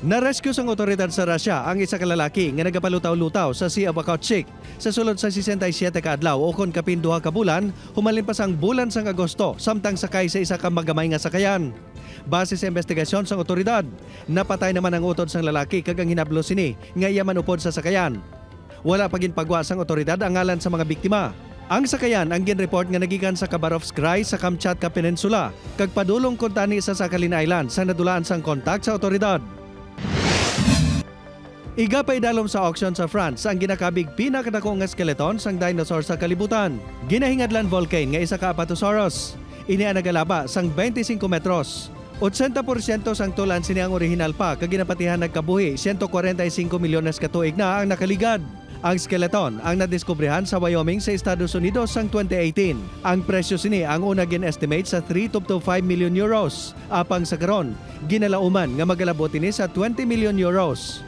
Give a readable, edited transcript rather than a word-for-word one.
Narescue sang otoridad sa Russia ang isa ka lalaki nga nagapalutaw-lutaw sa Sea of Okhotsk. Sa sulod sa 67 ka adlaw o kon kapin duha ka bulan, humalin pa sang bulan sang Agosto samtang sakay sa isa ka magamay nga sakayan. Base sa investigasyon sang otoridad, napatay naman ang utod sang lalaki kag ang hinablo sini nga iya man upod sa sakayan. Wala pa ginpagwa sang otoridad ang ngalan sa mga biktima. Ang sakayan ang ginreport nga nagikan sa Khabarovsk Krai sa Kamchatka Peninsula kag padulong kontani sa Sakhalin Island sa nadulaan sang kontak sa otoridad. Igapay dalom sa auction sa France ang ginakabig pinakadakong nga skeleton sang dinosaur sa kalibutan. Ginahingad volcano nga isa ka Apatosaurus. Ini ang nagalaba sang 25 metros. 80% sang tulan sini ang original pa kag ginapatihan nagkabuhi 145 milyones ka tuig na ang nakaligad. Ang skeleton ang nadiskobrehan sa Wyoming sa Estados Unidos sang 2018. Ang presyo sini ang una gin-estimate sa 3 to 5 million euros. Apang sa karon, ginalauman nga magalabot ini sa 20 million euros.